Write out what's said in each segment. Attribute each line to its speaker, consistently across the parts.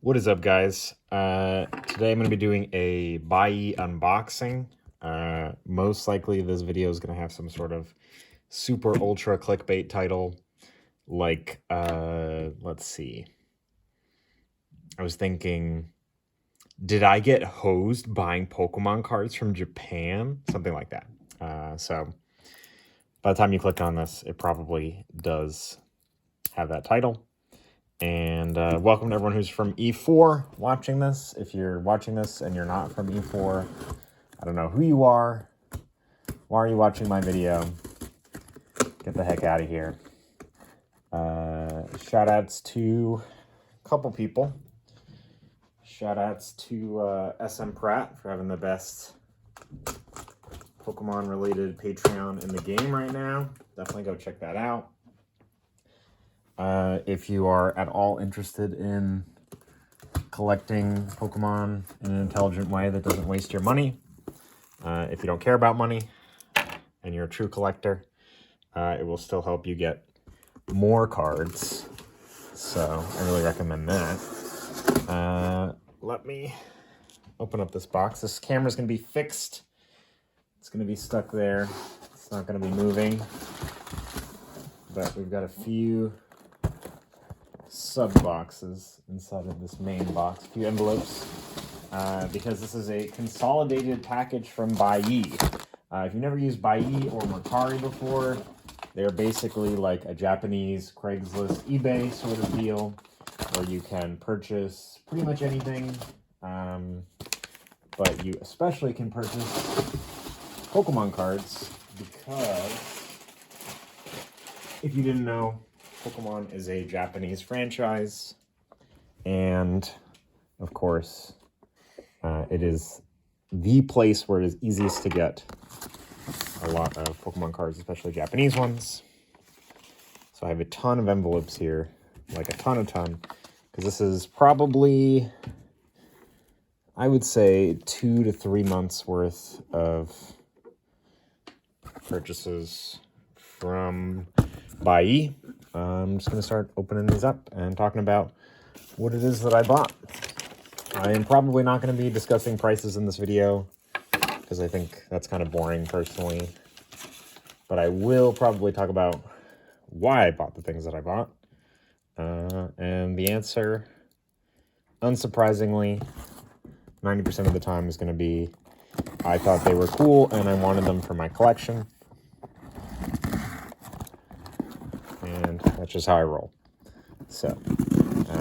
Speaker 1: What is up, guys? Today I'm going to be doing a buy unboxing. Most likely this video is going to have some sort of super ultra clickbait title. Like, let's see. I was thinking, did I get hosed buying Pokemon cards from Japan? Something like that. So by the time you click on this, it probably does have that title. And welcome to everyone who's from E4 watching this. If you're watching this and you're not from E4, I don't know who you are. Why are you watching my video? Get the heck out of here. Shout outs to a couple people. Shout outs to SM Pratt for having the best Pokemon related Patreon in the game right now. Definitely go check that out. If you are at all interested in collecting Pokemon in an intelligent way that doesn't waste your money, if you don't care about money and you're a true collector, it will still help you get more cards. So I really recommend that. Let me open up this box. This camera's going to be fixed. It's going to be stuck there. It's not going to be moving. But we've got a few sub boxes inside of this main box, a few envelopes, because this is a consolidated package from Buyee. If you've never used Buyee or Mercari before, they're basically like a Japanese Craigslist, eBay sort of deal, where you can purchase pretty much anything, but you especially can purchase Pokemon cards, because if you didn't know, Pokemon is a Japanese franchise, and of course, it is the place where it is easiest to get a lot of Pokemon cards, especially Japanese ones. So I have a ton of envelopes here, like a ton, because this is probably, I would say, 2 to 3 months worth of purchases from Buyee. I'm just going to start opening these up and talking about what it is that I bought. I am probably not going to be discussing prices in this video, because I think that's kind of boring personally. But I will probably talk about why I bought the things that I bought. And the answer, unsurprisingly, 90% of the time is going to be, I thought they were cool and I wanted them for my collection. And that's just how I roll. So,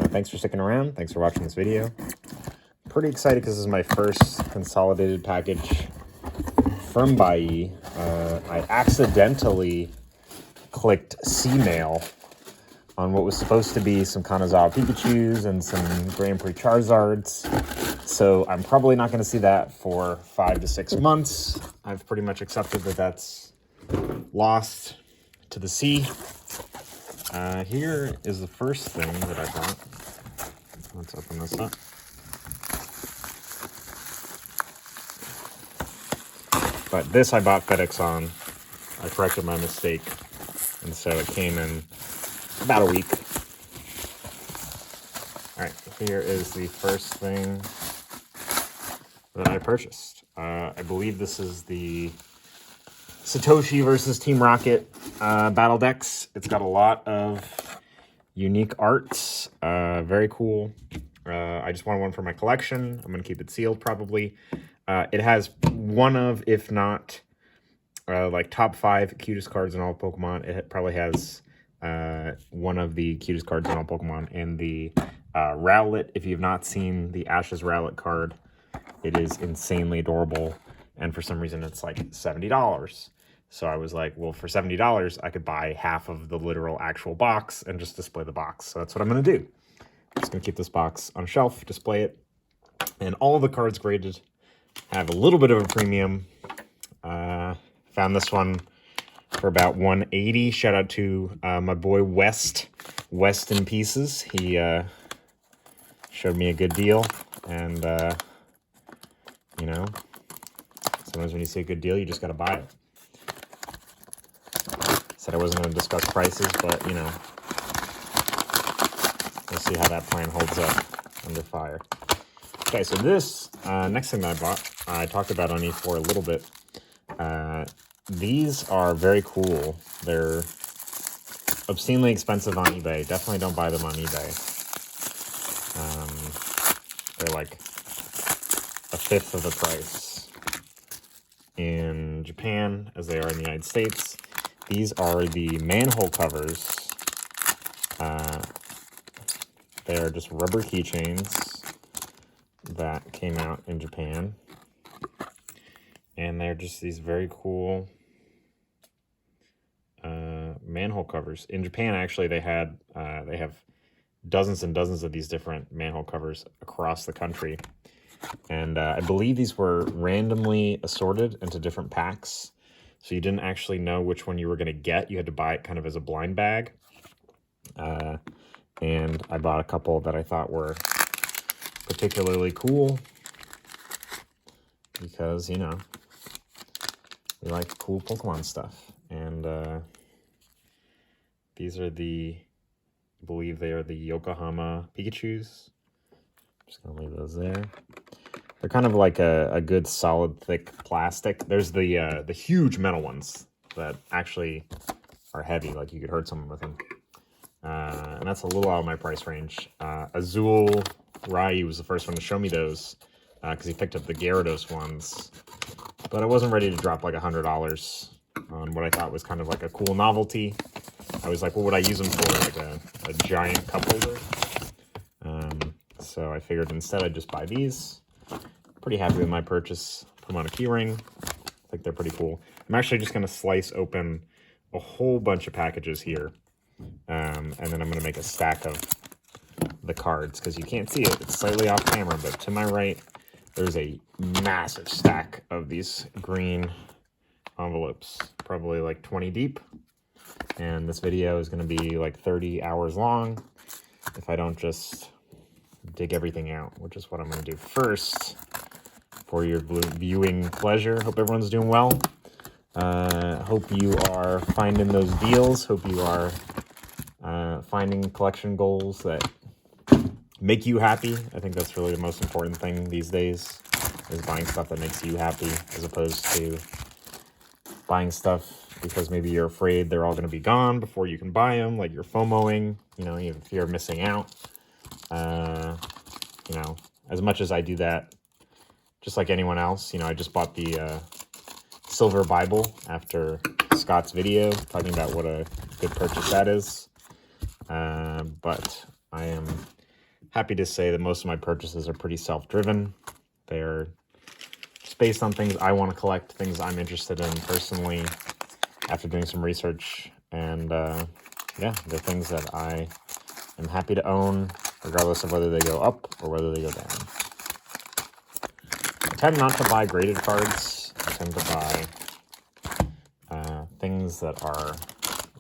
Speaker 1: thanks for sticking around. Thanks for watching this video. Pretty excited because this is my first consolidated package from Buyee. I accidentally clicked C-Mail on what was supposed to be some Kanazawa Pikachus and some Grand Prix Charizards. So I'm probably not going to see that for 5 to 6 months. I've pretty much accepted that that's lost to the sea. Here is the first thing that I bought. Let's open this up. But this I bought FedEx on. I corrected my mistake, and so it came in about a week. All right, here is the first thing that I purchased. I believe this is the Satoshi versus Team Rocket battle decks. It's got a lot of unique arts. Very cool. I just wanted one for my collection. I'm going to keep it sealed probably. It has one of, if not, like top 5 cutest cards in all Pokemon. It probably has one of the cutest cards in all Pokemon in the Rowlet. If you've not seen the Ash's Rowlet card, it is insanely adorable. And for some reason, it's like $70. So I was like, well, for $70, I could buy half of the literal actual box and just display the box. So that's what I'm going to do. I'm just going to keep this box on a shelf, display it. And all of the cards graded have a little bit of a premium. Found this one for about $180. Shout out to my boy West in Pieces. He showed me a good deal. And, you know, sometimes when you see a good deal, you just got to buy it. Said I wasn't going to discuss prices, but, you know, we'll see how that plan holds up. under fire. Okay, so this next thing that I bought, I talked about on E4 a little bit. These are very cool. They're obscenely expensive on eBay. Definitely don't buy them on eBay. They're like a fifth of the price in Japan as they are in the United States. These are the manhole covers. They are just rubber keychains that came out in Japan. And they're just these very cool manhole covers. In Japan, actually, they have dozens and dozens of these different manhole covers across the country. And I believe these were randomly assorted into different packs. So you didn't actually know which one you were going to get. You had to buy it kind of as a blind bag. And I bought a couple that I thought were particularly cool. Because, you know, we like cool Pokemon stuff. And these are I believe they are the Yokohama Pikachus. I'm just going to leave those there. They're kind of like a good solid thick plastic. There's the huge metal ones that actually are heavy, like you could hurt someone with them. And that's a little out of my price range. Azul Rai was the first one to show me those because he picked up the Gyarados ones. But I wasn't ready to drop like $100 on what I thought was kind of like a cool novelty. I was like, what would I use them for? Like a giant cup holder. So I figured instead I'd just buy these. Pretty happy with my purchase. Put them on a key ring. I think they're pretty cool. I'm actually just going to slice open a whole bunch of packages here. And then I'm going to make a stack of the cards because you can't see it. It's slightly off camera, but to my right, there's a massive stack of these green envelopes, probably like 20 deep. And this video is going to be like 30 hours long if I don't just dig everything out, which is what I'm going to do first for your viewing pleasure. Hope everyone's doing well. Hope you are finding those deals. Hope you are finding collection goals that make you happy. I think that's really the most important thing these days, is buying stuff that makes you happy, as opposed to buying stuff because maybe you're afraid they're all going to be gone before you can buy them, like you're FOMOing, you know, if you're missing out. You know, as much as I do that, just like anyone else, you know, I just bought the Silver Bible after Scott's video talking about what a good purchase that is. But I am happy to say that most of my purchases are pretty self-driven. They're just based on things I want to collect, things I'm interested in personally after doing some research. And yeah, they're things that I am happy to own, regardless of whether they go up or whether they go down. I tend not to buy graded cards. I tend to buy things that are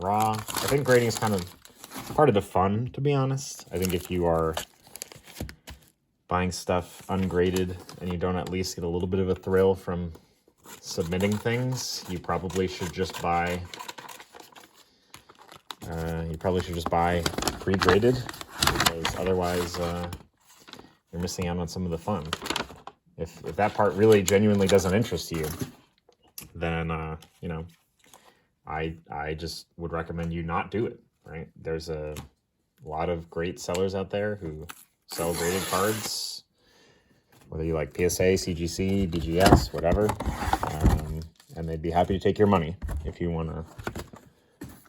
Speaker 1: raw. I think grading is kind of part of the fun, to be honest. I think if you are buying stuff ungraded and you don't at least get a little bit of a thrill from submitting things, you probably should just buy pre-graded, because otherwise you're missing out on some of the fun. If that part really genuinely doesn't interest you, then you know, I just would recommend you not do it, right? There's a lot of great sellers out there who sell graded cards, whether you like PSA, CGC, BGS, whatever, and they'd be happy to take your money if you want to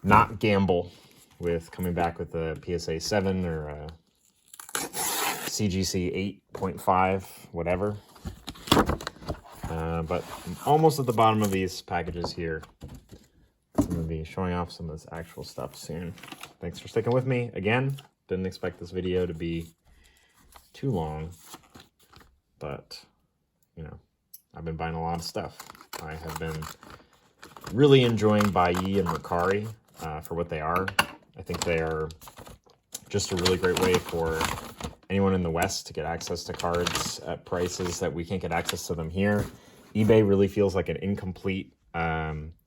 Speaker 1: not gamble with coming back with a PSA 7 or a CGC 8.5, whatever. But almost at the bottom of these packages here. I'm going to be showing off some of this actual stuff soon. Thanks for sticking with me. Again, didn't expect this video to be too long, but, you know, I've been buying a lot of stuff. I have been really enjoying Baiyi and Mercari for what they are. I think they are just a really great way for anyone in the West to get access to cards at prices that we can't get access to them here. eBay really feels like an incomplete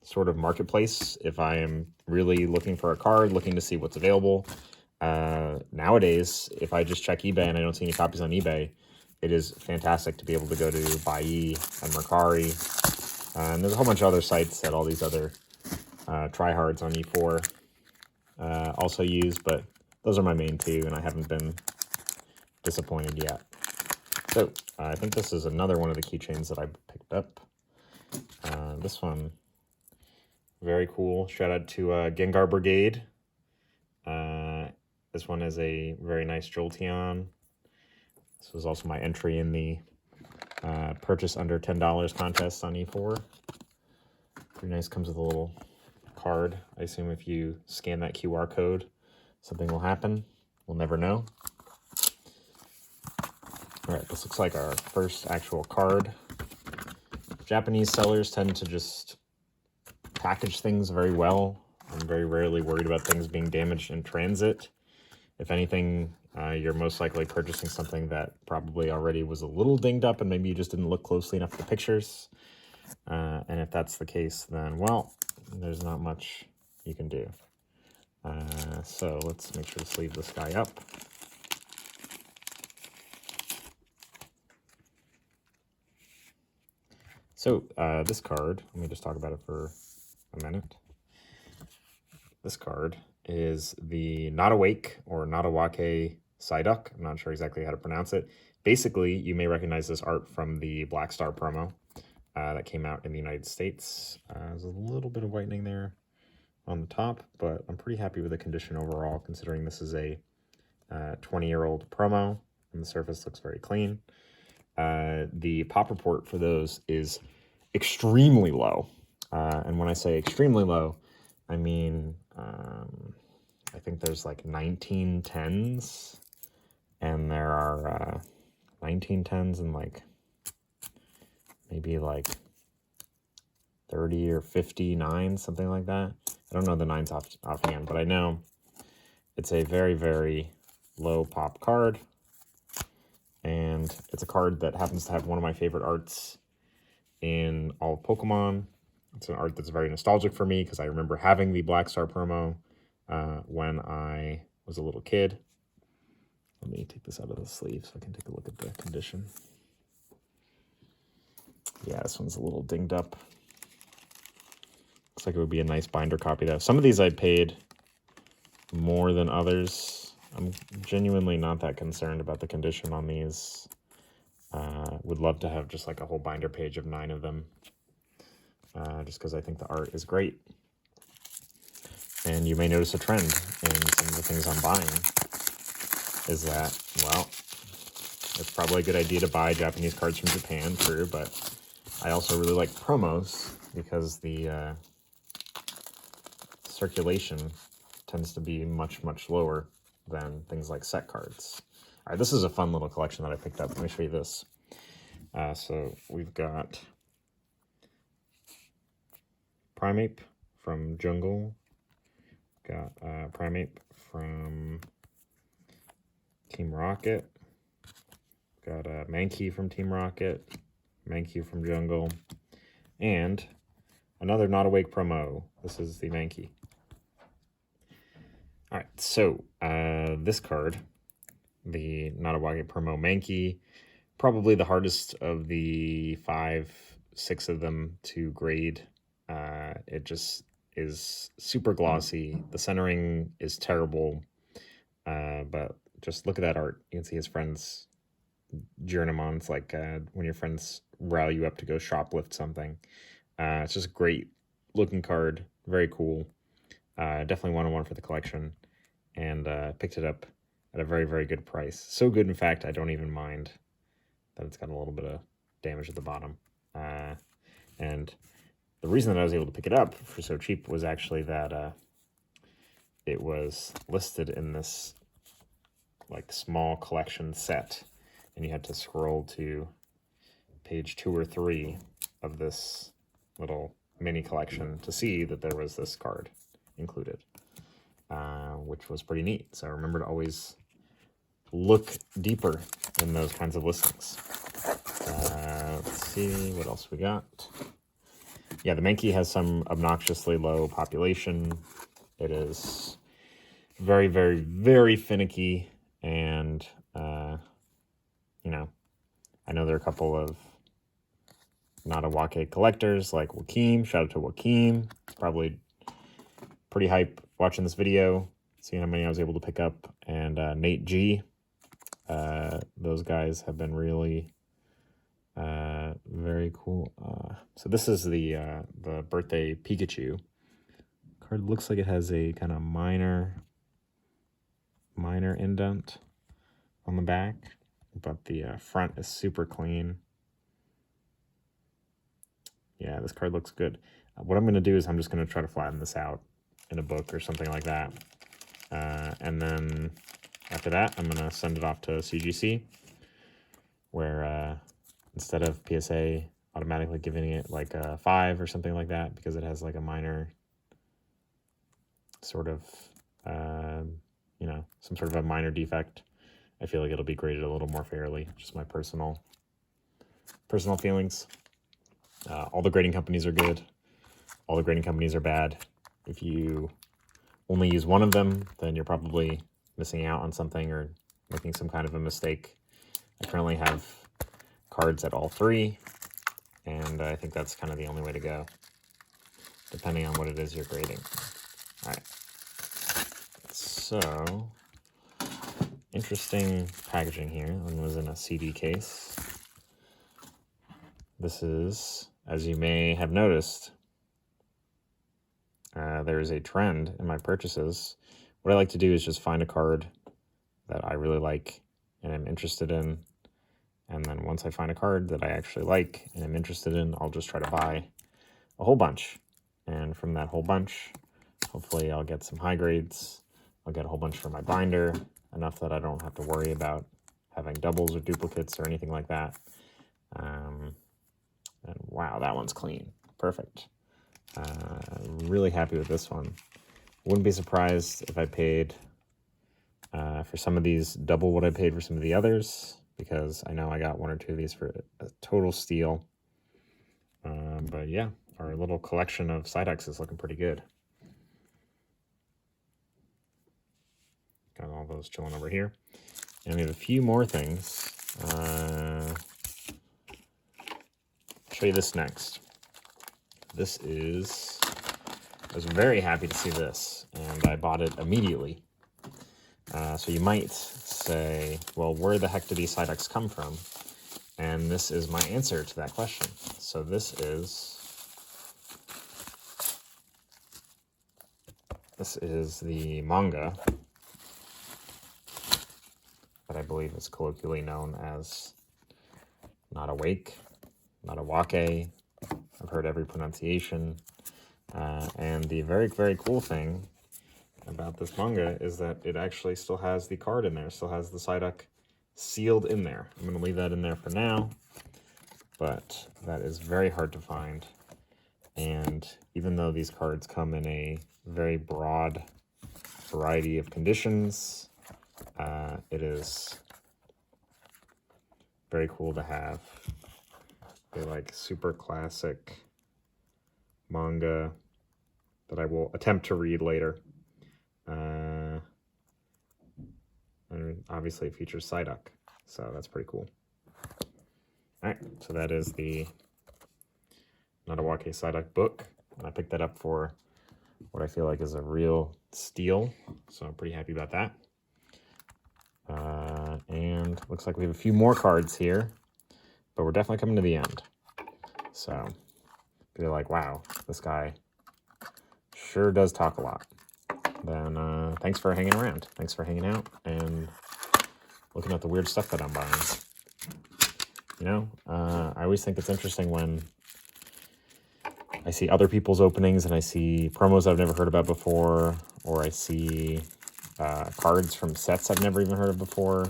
Speaker 1: sort of marketplace if I am really looking for a card, looking to see what's available. Nowadays, if I just check eBay and I don't see any copies on eBay, it is fantastic to be able to go to Buy and Mercari. And there's a whole bunch of other sites that all these other tryhards on E4 also use, but those are my main two, and I haven't been disappointed yet. So I think this is another one of the keychains that I picked up. This one, very cool. Shout out to Gengar Brigade. This one is a very nice Jolteon. This was also my entry in the purchase under $10 contest on E4. Pretty nice. Comes with a little card. I assume if you scan that QR code, something will happen. We'll never know. All right, this looks like our first actual card. Japanese sellers tend to just package things very well. I'm very rarely worried about things being damaged in transit. If anything, you're most likely purchasing something that probably already was a little dinged up and maybe you just didn't look closely enough at the pictures. And if that's the case, then, well, there's not much you can do. So let's make sure to sleeve this guy up. So this card, let me just talk about it for a minute. This card is the Not Awake or Natawake Psyduck. I'm not sure exactly how to pronounce it. Basically, you may recognize this art from the Black Star promo that came out in the United States. There's a little bit of whitening there on the top, but I'm pretty happy with the condition overall, considering this is a 20-year-old promo, and the surface looks very clean. The pop report for those is extremely low. And when I say extremely low, I mean, I think there's like 1910s, and there are 1910s and like maybe like 30 or 59, something like that. I don't know the nines offhand, but I know it's a very, very low pop card. And it's a card that happens to have one of my favorite arts in all of Pokemon. It's an art that's very nostalgic for me because I remember having the Black Star promo when I was a little kid. Let me take this out of the sleeve so I can take a look at the condition. Yeah, this one's a little dinged up. Looks like it would be a nice binder copy though. Some of these I paid more than others. I'm genuinely not that concerned about the condition on these. Would love to have just like a whole binder page of 9 of them. Just because I think the art is great. And you may notice a trend in some of the things I'm buying is that, well, it's probably a good idea to buy Japanese cards from Japan, true, but I also really like promos because the circulation tends to be much, much lower than things like set cards. All right, this is a fun little collection that I picked up. Let me show you this. So we've got Primeape from Jungle. Got Primeape from Team Rocket. Got Mankey from Team Rocket. Mankey from Jungle. And another Not Awake promo. This is the Mankey. All right, so this card, the Not Awake promo Mankey, probably the hardest of the 5, 6 of them to grade. It just is super glossy. The centering is terrible, but just look at that art. You can see his friends jeering him on. It's like when your friends rile you up to go shoplift something. It's just a great looking card, very cool. Definitely one for the collection, and picked it up at a very, very good price. So good, in fact, I don't even mind that it's got a little bit of damage at the bottom. And the reason that I was able to pick it up for so cheap was actually that it was listed in this like small collection set, and you had to scroll to page 2 or 3 of this little mini collection to see that there was this card included, which was pretty neat. So I remember to always look deeper in those kinds of listings. Let's see what else we got. Yeah, the Mankey has some obnoxiously low population. It is very, very, very finicky. And, you know, I know there are a couple of not a Wake collectors like Joaquim. Shout out to Joaquim. Probably pretty hype watching this video, seeing how many I was able to pick up. And Nate G. Those guys have been really very cool. So this is the birthday Pikachu card. Looks like it has a kind of minor indent on the back, but the front is super clean. Yeah, this card looks good. What I'm going to do is I'm just going to try to flatten this out in a book or something like that. And then after that, I'm going to send it off to CGC, where instead of PSA automatically giving it like a 5 or something like that, because it has like a minor sort of, you know, some sort of a minor defect, I feel like it'll be graded a little more fairly. Just my personal feelings. All the grading companies are good. All the grading companies are bad. If you only use one of them, then you're probably missing out on something or making some kind of a mistake. I currently have cards at all 3, and I think that's kind of the only way to go, depending on what it is you're grading. All right. So, interesting packaging here. One was in a CD case. This is, as you may have noticed, there is a trend in my purchases. What I like to do is just find a card that I really like and I'm interested in. And then once I find a card that I actually like and I'm interested in, I'll just try to buy a whole bunch. And from that whole bunch, hopefully I'll get some high grades. I'll get a whole bunch for my binder, enough that I don't have to worry about having doubles or duplicates or anything like that. And wow, that one's clean. Perfect. Really happy with this one. Wouldn't be surprised if I paid for some of these double what I paid for some of the others, because I know I got 1 or 2 of these for a total steal. But yeah, our little collection of Psyducks is looking pretty good. Got all those chilling over here. And we have a few more things. I'll show you this next. This is, I was very happy to see this, and I bought it immediately. So you might say, well, where the heck do these Psyducks come from? And this is my answer to that question. So this is the manga that I believe is colloquially known as Not Awake, Not a Wake. I've heard every pronunciation. And the very, very cool thing about this manga is that it actually still has the card in there, still has the Psyduck sealed in there. I'm going to leave that in there for now, but that is very hard to find. And even though these cards come in a very broad variety of conditions, it is very cool to have a like super classic manga that I will attempt to read later. And obviously it features Psyduck, so that's pretty cool. All right, so that is the Not a Wake Psyduck book. And I picked that up for what I feel like is a real steal, so I'm pretty happy about that. And looks like we have a few more cards here, but we're definitely coming to the end. So if you're like, wow, this guy sure does talk a lot, then thanks for hanging around. Thanks for hanging out and looking at the weird stuff that I'm buying. You know, I always think it's interesting when I see other people's openings and I see promos I've never heard about before, or I see cards from sets I've never even heard of before.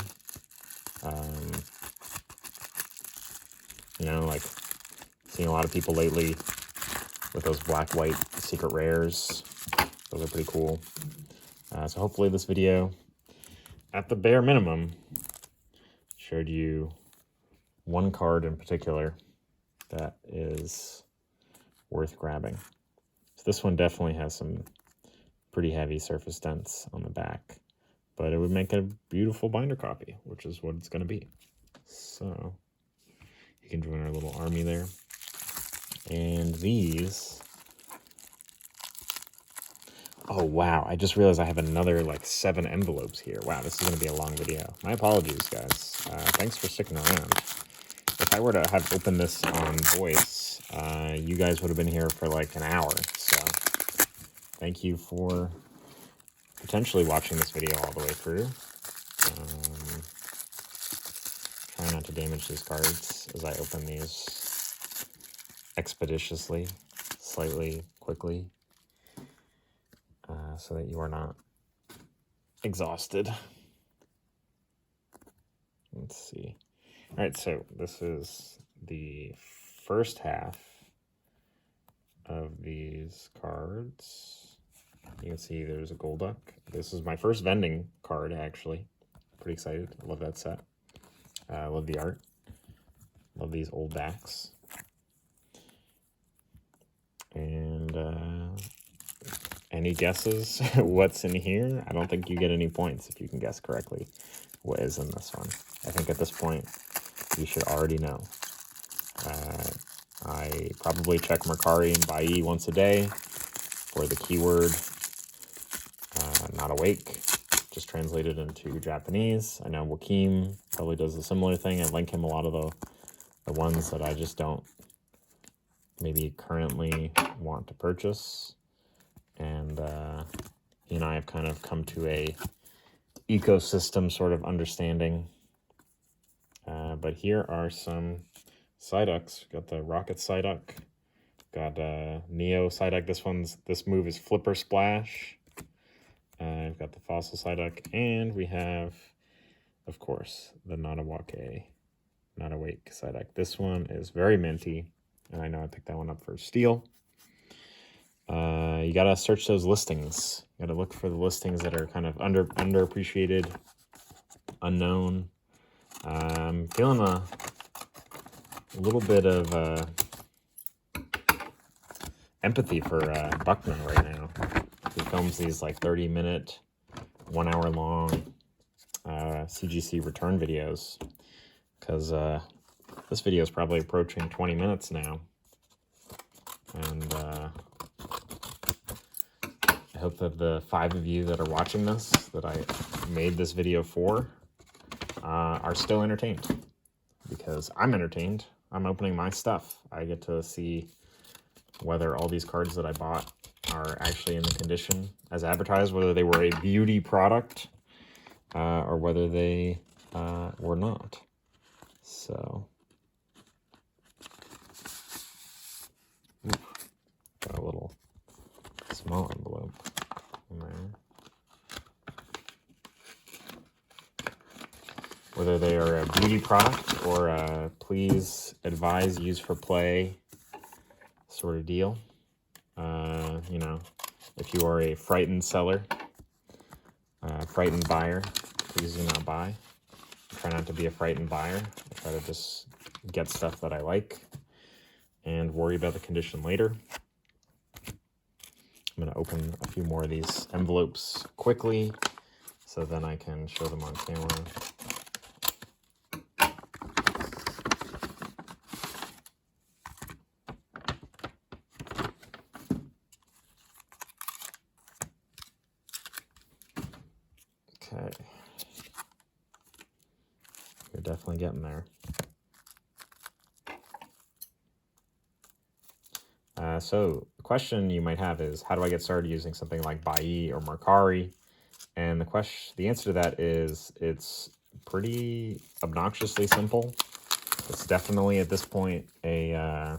Speaker 1: You know, like seeing a lot of people lately with those black-white secret rares. Those are pretty cool. So hopefully this video, at the bare minimum, showed you one card in particular that is worth grabbing. So this one definitely has some pretty heavy surface dents on the back. But it would make a beautiful binder copy, which is what it's going to be. So you can join our little army there. And these... Oh, wow. I just realized I have another, like, 7 envelopes here. Wow, this is going to be a long video. My apologies, guys. Thanks for sticking around. If I were to have opened this on voice, you guys would have been here for, like, an hour. So thank you for potentially watching this video all the way through. Try not to damage these cards as I open these expeditiously, slightly quickly, so that you are not exhausted. Let's see. All right, so this is the first half of these cards. You can see there's a Golduck. This is my first vending card, actually. Pretty excited. I love that set. I love the art. Love these old backs. And any guesses what's in here? I don't think you get any points if you can guess correctly what is in this one. I think at this point you should already know. I probably check Mercari and Bai once a day for the keyword not awake, just translated into Japanese. I know Joaquim probably does a similar thing. I link him a lot of the ones that I just don't maybe currently want to purchase. And he and I have kind of come to a ecosystem sort of understanding. But here are some Psyducks. Got the Rocket Psyduck. Got Neo Psyduck. This move is Flipper Splash. I've got the Fossil Psyduck, and we have, of course, the Not Awake Psyduck. This one is very minty, and I know I picked that one up for Steel. You gotta search those listings. You gotta look for the listings that are kind of underappreciated, unknown. I'm feeling a little bit of empathy for Buckman right now. He films these like 30-minute, 1 hour long CGC return videos, because this video is probably approaching 20 minutes now. And I hope that the 5 of you that are watching this, that I made this video for, are still entertained, because I'm entertained. I'm opening my stuff. I get to see whether all these cards that I bought are actually in the condition as advertised, whether they were a beauty product or whether they were not. So, got a little small envelope in there. Whether they are a beauty product or a please advise, use for play sort of deal. You know, if you are a frightened seller, frightened buyer, please do not buy. Try not to be a frightened buyer. I try to just get stuff that I like and worry about the condition later. I'm going to open a few more of these envelopes quickly so then I can show them on camera. Okay. You're definitely getting there. So the question you might have is, how do I get started using something like Bai or Mercari? And the answer to that is, it's pretty obnoxiously simple. It's definitely at this point a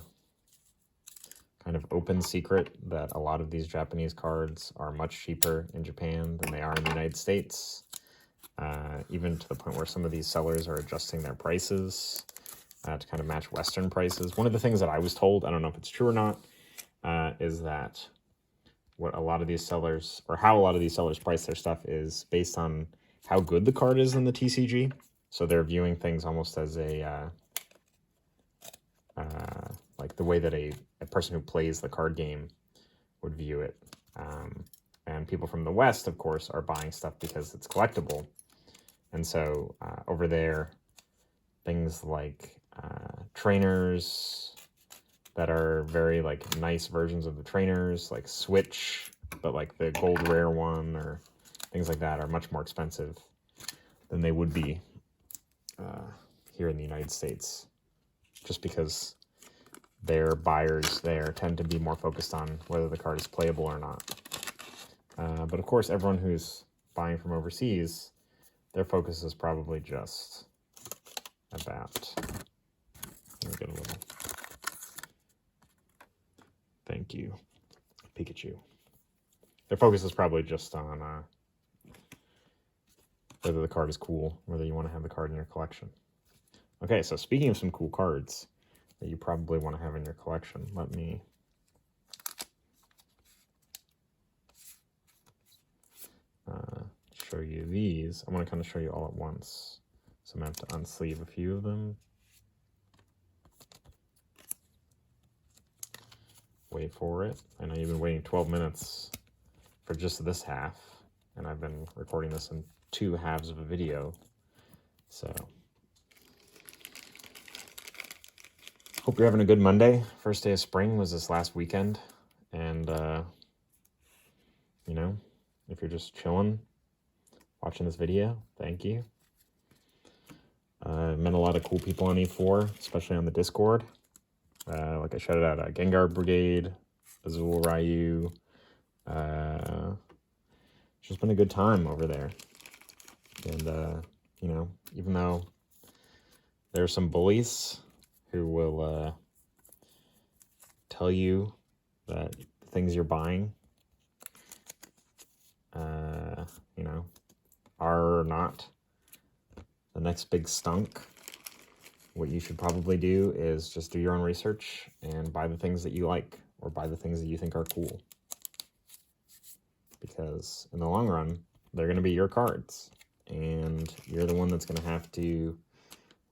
Speaker 1: kind of open secret that a lot of these Japanese cards are much cheaper in Japan than they are in the United States. Even to the point where some of these sellers are adjusting their prices to kind of match Western prices. One of the things that I was told, I don't know if it's true or not, is that what a lot of these sellers, or how a lot of these sellers price their stuff, is based on how good the card is in the TCG. So they're viewing things almost as a, like the way that a person who plays the card game would view it. And And people from the West, of course, are buying stuff because it's collectible. And so over there, things like trainers that are very like nice versions of the trainers, like Switch, but like the gold rare one or things like that are much more expensive than they would be here in the United States, just because their buyers there tend to be more focused on whether the card is playable or not. But of course, everyone who's buying from overseas, their focus is probably just about, let me get a little, thank you, Pikachu. Their focus is probably just on whether the card is cool, whether you want to have the card in your collection. Okay, so speaking of some cool cards that you probably want to have in your collection, let me show you these. I want to kind of show you all at once. So I'm going to have to unsleeve a few of them. Wait for it. I know you've been waiting 12 minutes for just this half, and I've been recording this in 2 halves of a video. So hope you're having a good Monday. First day of spring was this last weekend. And, you know, if you're just chilling, watching this video, thank you. I've met a lot of cool people on E4, especially on the Discord. Like I shouted out Gengar Brigade, Azul Ryu. It's just been a good time over there. And, you know, even though there are some bullies who will tell you that the things you're buying, you know, are not the next big stunk, what you should probably do is just do your own research and buy the things that you like, or buy the things that you think are cool. Because in the long run, they're going to be your cards, and you're the one that's going to have to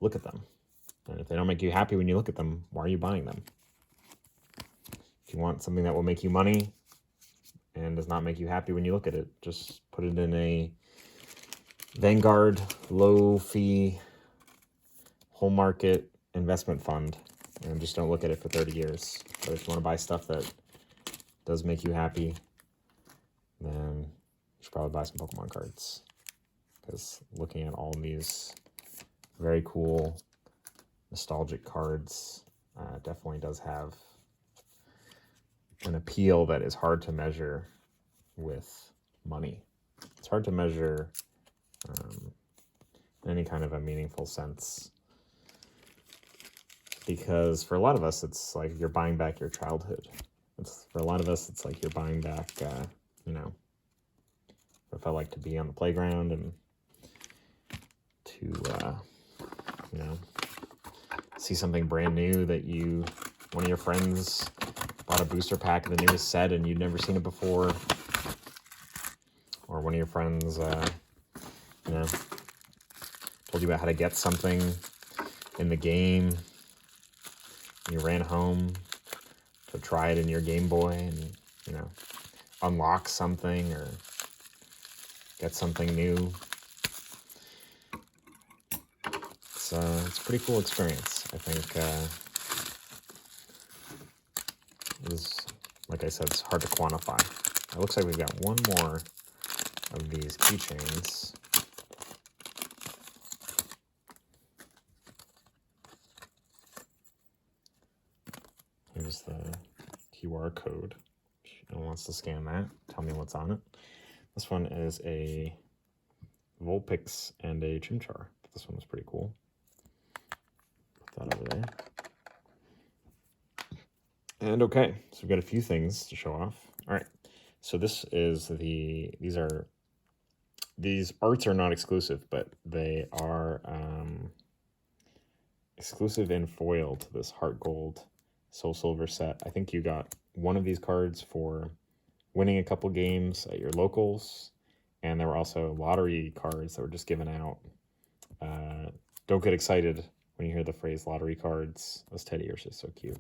Speaker 1: look at them. And if they don't make you happy when you look at them, why are you buying them? If you want something that will make you money and does not make you happy when you look at it, just put it in a Vanguard low-fee whole market investment fund and just don't look at it for 30 years. But if you want to buy stuff that does make you happy, then you should probably buy some Pokemon cards. Because looking at all these very cool nostalgic cards definitely does have an appeal that is hard to measure with money. It's hard to measure in any kind of a meaningful sense, because for a lot of us it's like you're buying back your childhood. For a lot of us it's like you're buying back you know, what it felt like to be on the playground and to you know, see something brand new that one of your friends bought a booster pack of the newest set and you'd never seen it before, or one of your friends you know, told you about how to get something in the game. You ran home to try it in your Game Boy and, you know, unlock something or get something new. It's a pretty cool experience. I think it is, like I said, it's hard to quantify. It looks like we've got one more of these keychains. Here's the QR code. If anyone wants to scan that, tell me what's on it. This one is a Vulpix and a Chimchar. This one was pretty cool. Put that over there. And okay, so we've got a few things to show off. All right, so this is these arts are not exclusive, but they are exclusive in foil to this Heart Gold Soul Silver set. I think you got one of these cards for winning a couple games at your locals, and there were also lottery cards that were just given out. Don't get excited when you hear the phrase lottery cards. Those teddy bears are so cute.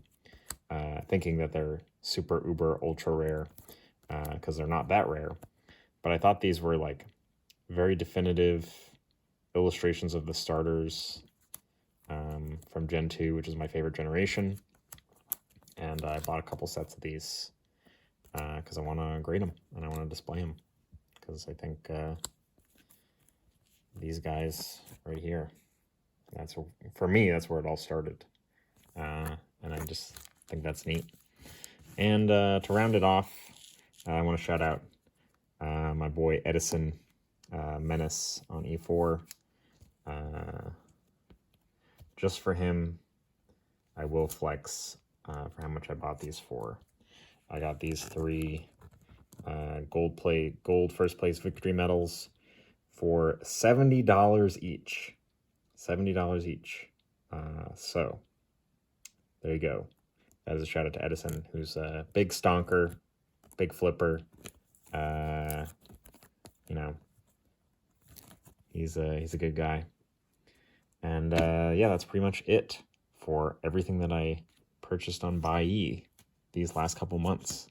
Speaker 1: Thinking that they're super uber ultra rare, because they're not that rare. but I thought these were like very definitive illustrations of the starters from Gen 2, which is my favorite generation. And I bought a couple sets of these because I want to grade them and I want to display them, because I think these guys right here, for me, that's where it all started. And I just think that's neat. And to round it off, I want to shout out my boy Edison Menace on E4. Just for him, I will flex for how much I bought these for. I got these 3 gold first place victory medals for $70 each. $70 each. So there you go. That is a shout out to Edison, who's a big stonker, big flipper. You know, he's a good guy. And yeah, that's pretty much it for everything that I purchased on Buy these last couple months.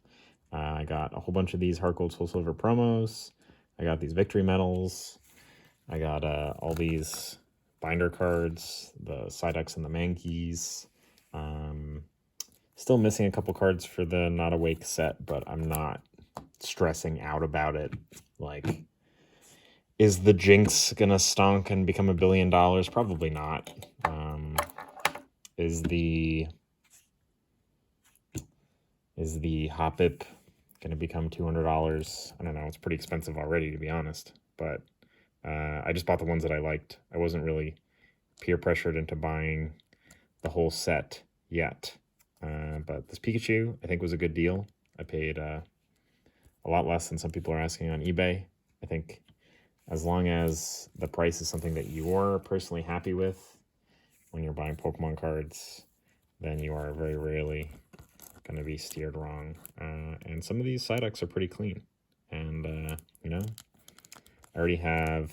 Speaker 1: I got a whole bunch of these Heart Gold Soul Silver promos. I got these victory medals. I got all these binder cards, the Psyducks and the Mankeys. Still missing a couple cards for the Not Awake set, but I'm not stressing out about it. Like, is the Jinx gonna stonk and become $1 billion? Probably not. Is the Hoppip gonna become $200? I don't know. It's pretty expensive already, to be honest. But I just bought the ones that I liked. I wasn't really peer pressured into buying the whole set yet. But this Pikachu, I think, was a good deal. I paid a lot less than some people are asking on eBay. I think as long as the price is something that you're personally happy with when you're buying Pokemon cards, then you are very rarely going to be steered wrong. And some of these Psyducks are pretty clean. And, you know, I already have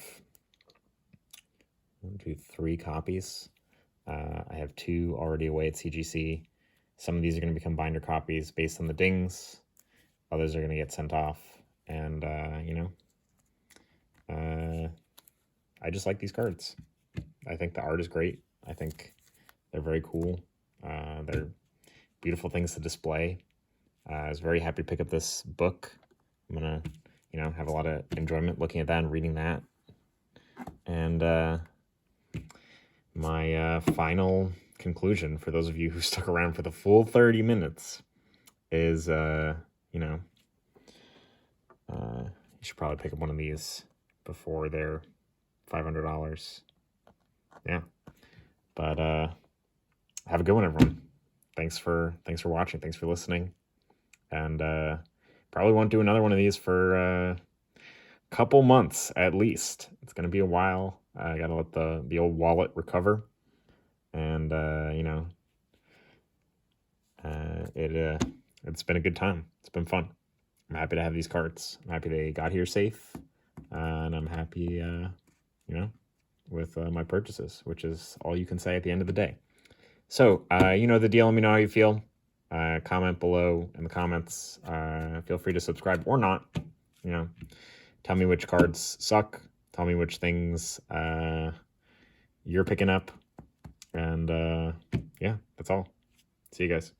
Speaker 1: 3 copies. I have 2 already away at CGC. Some of these are going to become binder copies based on the dings. Others are going to get sent off. And, you know, I just like these cards. I think the art is great. I think they're very cool. They're beautiful things to display. I was very happy to pick up this book. I'm going to, you know, have a lot of enjoyment looking at that and reading that. And my final conclusion, for those of you who stuck around for the full 30 minutes, is, you know, you should probably pick up one of these before they're $500. Yeah. But have a good one, everyone. Thanks for watching. Thanks for listening. And probably won't do another one of these for a couple months at least. It's going to be a while. I got to let the old wallet recover. And, you know, it's been a good time. It's been fun. I'm happy to have these cards. I'm happy they got here safe. And I'm happy, you know, with my purchases, which is all you can say at the end of the day. So, you know the deal. Let me know how you feel. Comment below in the comments. Feel free to subscribe or not. You know, tell me which cards suck. Tell me which things you're picking up. And, yeah, that's all. See you guys.